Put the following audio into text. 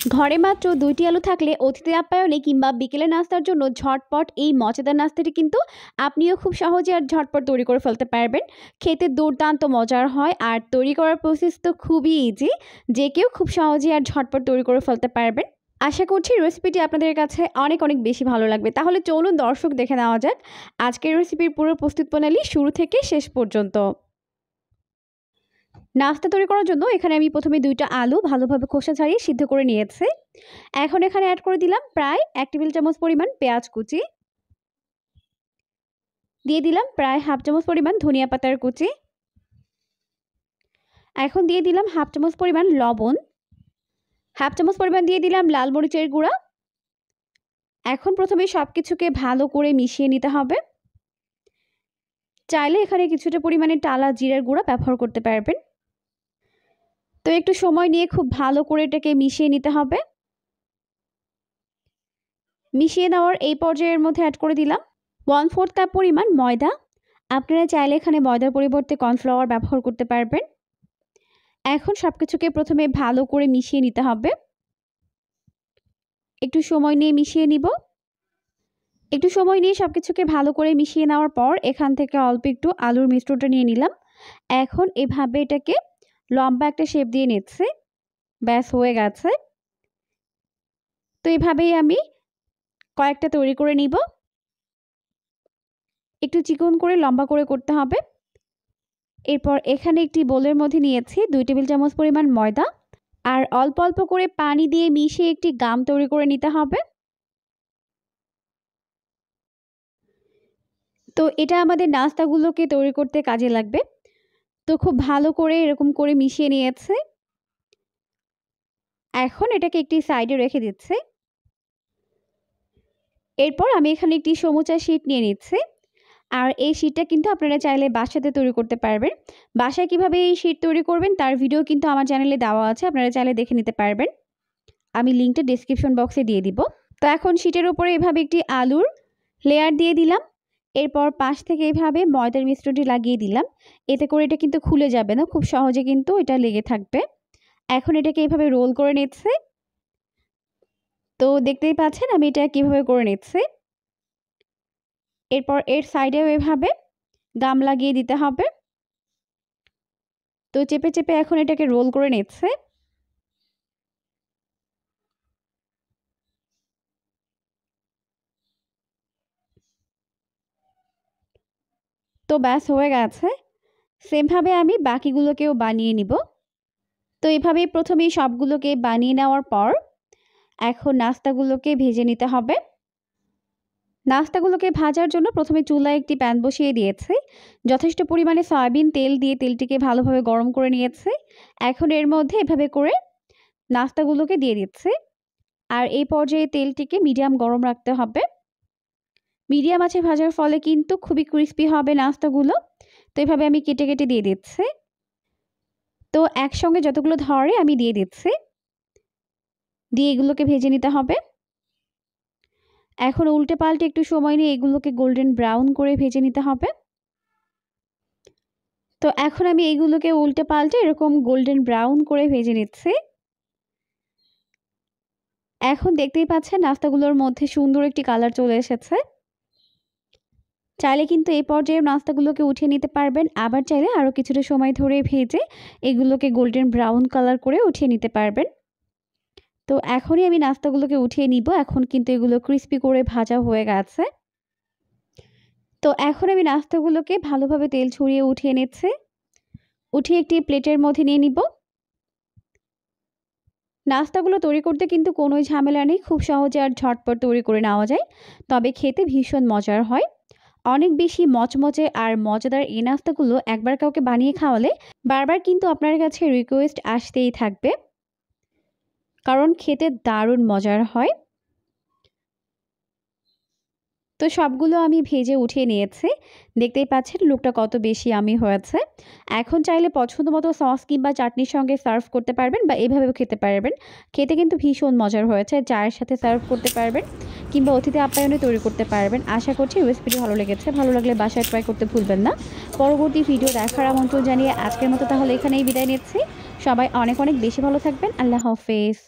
ঘরে মাত্র ২টি আলু থাকলে অতিথি আপ্যায়নে কিংবা বিকেলে নাস্তার জন্য ঝটপট এই মজাদার নাস্তাটি কিন্তু আপনিও খুব সহজে আর ঝটপট তৈরি করে ফেলতে পারবেন। খেতে দুর্দান্ত মজার হয় আর তৈরি করার প্রসেস তো খুবই ইজি। যে কেউ খুব সহজে আর ঝটপট তৈরি করে ফেলতে পারবেন। আশা করছি রেসিপিটি আপনাদের কাছে অনেক অনেক বেশি ভালো লাগবে। তাহলে চলুন দর্শক দেখে নেওয়া যাক আজকের রেসিপির পুরো প্রস্তুত প্রণালী শুরু থেকে শেষ পর্যন্ত। নাস্তা তৈরি করার জন্য এখানে আমি প্রথমে ২টা আলু ভালোভাবে খোসা ছাড়িয়ে সিদ্ধ করে নিয়েছি। এখন এখানে অ্যাড করে দিলাম প্রায় ১ টেবিল চামচ পরিমাণ পেঁয়াজ কুচি, দিয়ে দিলাম প্রায় হাফ চামচ পরিমাণ ধনিয়া পাতার কুচি, এখন দিয়ে দিলাম হাফ চামচ পরিমাণ লবণ, হাফ চামচ পরিমাণ দিয়ে দিলাম লাল মরিচের গুঁড়া। এখন প্রথমে সব কিছুকে ভালো করে মিশিয়ে নিতে হবে। চাইলে এখানে কিছুটা পরিমাণে টালা জিরার গুঁড়া ব্যবহার করতে পারবেন। তো একটু সময় নিয়ে খুব ভালো করে এটাকে মিশিয়ে নিতে হবে। মিশিয়ে নেওয়ার এই পর্যায়ের মধ্যে অ্যাড করে দিলাম 1/4 কাপ পরিমাণ ময়দা। আপনারা চাইলে এখানে ময়দার পরিবর্তে কর্নফ্লাওয়ার ব্যবহার করতে পারবেন। এখন সব কিছুকে প্রথমে ভালো করে মিশিয়ে নিতে হবে। একটু সময় নিয়ে মিশিয়ে নিব। একটু সময় নিয়ে সব কিছুকে ভালো করে মিশিয়ে নেওয়ার পর এখান থেকে অল্প একটু আলুর মিশ্রণটা নিয়ে নিলাম। এখন এভাবে এটাকে লম্বা একটা শেপ দিয়ে নিচ্ছি। ব্যাস হয়ে গেছে। তো এভাবেই আমি কয়েকটা তৈরি করে নিব। একটু চিকন করে লম্বা করে করতে হবে। এরপর এখানে একটি বোলের মধ্যে নিয়েছি ২ টেবিল চামচ পরিমাণ ময়দা আর অল্প অল্প করে পানি দিয়ে মিশিয়ে একটি গাম তৈরি করে নিতে হবে। তো এটা আমাদের নাস্তাগুলোকে তৈরি করতে কাজে লাগবে। তো খুব ভালো করে এরকম করে মিশিয়ে নিয়েছে। এখন এটাকে একটি সাইডে রেখে দিচ্ছি। এরপর আমি এখানে একটি সমুচা শীট নিয়ে নিচ্ছি। আর এই শীটটা কিন্তু আপনারা চাইলে বাসাতে তৈরি করতে পারবেন। বাসায় কিভাবে এই শীট তৈরি করবেন তার ভিডিও কিন্তু আমার চ্যানেলে দেওয়া আছে, আপনারা চাইলে দেখে নিতে পারবেন। আমি লিঙ্কটা ডেসক্রিপশন বক্সে দিয়ে দিব। তো এখন শীটের উপরে এভাবে একটি আলুর লেয়ার দিয়ে দিলাম। এরপর পাশ থেকে এভাবে ময়দার মিশ্রণটি লাগিয়ে দিলাম। এতে করে এটা কিন্তু খুলে যাবে না, খুব সহজে কিন্তু এটা লেগে থাকবে। এখন এটাকে এভাবে রোল করে নিচ্ছি। তো দেখতেই পাচ্ছেন আমি এটা কিভাবে করে নিচ্ছি। এরপর এর সাইডেও এভাবে গাম লাগিয়ে দিতে হবে। তো চেপে চেপে এখন এটাকে রোল করে নিচ্ছে। তো ব্যাস হয়ে গেছে। সেমভাবে আমি বাকিগুলোকেও বানিয়ে নিব। তো এভাবেই প্রথমেই সবগুলোকে বানিয়ে নেওয়ার পর এখন নাস্তাগুলোকে ভেজে নিতে হবে। নাস্তাগুলোকে ভাজার জন্য প্রথমে চুলায় একটি প্যান বসিয়ে দিয়েছি। যথেষ্ট পরিমাণে সয়াবিন তেল দিয়ে তেলটিকে ভালোভাবে গরম করে নিয়েছি। এখন এর মধ্যে এভাবে করে নাস্তাগুলোকে দিয়ে দিচ্ছি। আর এই পর্যায়ে তেলটিকে মিডিয়াম গরম রাখতে হবে। মিডিয়াম আঁচে ভাজার ফলে কিন্তু খুবই ক্রিস্পি হবে নাস্তাগুলো। তো এভাবে আমি কেটে কেটে দিয়ে দিচ্ছি। তো একসঙ্গে যতগুলো ধরে আমি দিয়ে দিচ্ছি। দিয়ে এগুলোকে ভেজে নিতে হবে। এখন উল্টে পাল্টে একটু সময় নিয়ে এগুলোকে গোল্ডেন ব্রাউন করে ভেজে নিতে হবে। তো এখন আমি এগুলোকে উল্টে পাল্টে এরকম গোল্ডেন ব্রাউন করে ভেজে নিচ্ছি। এখন দেখতেই পাচ্ছেন নাস্তাগুলোর মধ্যে সুন্দর একটি কালার চলে এসেছে। চাইলে কিন্তু এই পর্যায়ে নাস্তাগুলোকে উঠিয়ে নিতে পারবেন, আবার চাইলে আরও কিছুটা সময় ধরে ভেজে এগুলোকে গোল্ডেন ব্রাউন কালার করে উঠিয়ে নিতে পারবেন। তো এখনই আমি নাস্তাগুলোকে উঠিয়ে নিব। এখন কিন্তু এগুলো ক্রিস্পি করে ভাজা হয়ে গেছে। তো এখন আমি নাস্তাগুলোকে ভালোভাবে তেল ছড়িয়ে উঠিয়ে নিচ্ছি। উঠিয়ে একটি প্লেটের মধ্যে নিয়ে নিব। নাস্তাগুলো তৈরি করতে কিন্তু কোনো ঝামেলা নেই, খুব সহজে আর ঝটপট তৈরি করে নেওয়া যায়। তবে খেতে ভীষণ মজার হয়, অনেক বেশি মচমচে আর মজাদার এই নাস্তাগুলো একবার কাউকে বানিয়ে খাওয়ালে বারবার কিন্তু আপনার কাছে রিকোয়েস্ট আসতেই থাকবে, কারণ খেতে দারুণ মজার হয়। তো সবগুলো আমি ভেজে উঠিয়ে নিয়েছি। দেখতেই পাচ্ছেন লুকটা কত বেশি ইয়ামি হয়েছে। এখন চাইলে পছন্দ মতো সস কিংবা চাটনির সঙ্গে সার্ভ করতে পারবেন বা এভাবেও খেতে পারবেন। খেতে কিন্তু ভীষণ মজার হয়েছে। চায়ের সাথে সার্ভ করতে পারবেন কিংবা অতিথি আপ্যায়নে তৈরি করতে পারবেন। আশা করছি রেসিপিটি ভালো লেগেছে। ভালো লাগলে বাসায় ট্রাই করতে ভুলবেন না। পরবর্তী ভিডিও দেখার আমন্ত্রণ জানিয়ে আজকের মতো তাহলে এখানেই বিদায় নিচ্ছি। সবাই অনেক অনেক বেশি ভালো থাকবেন। আল্লাহ হাফেজ।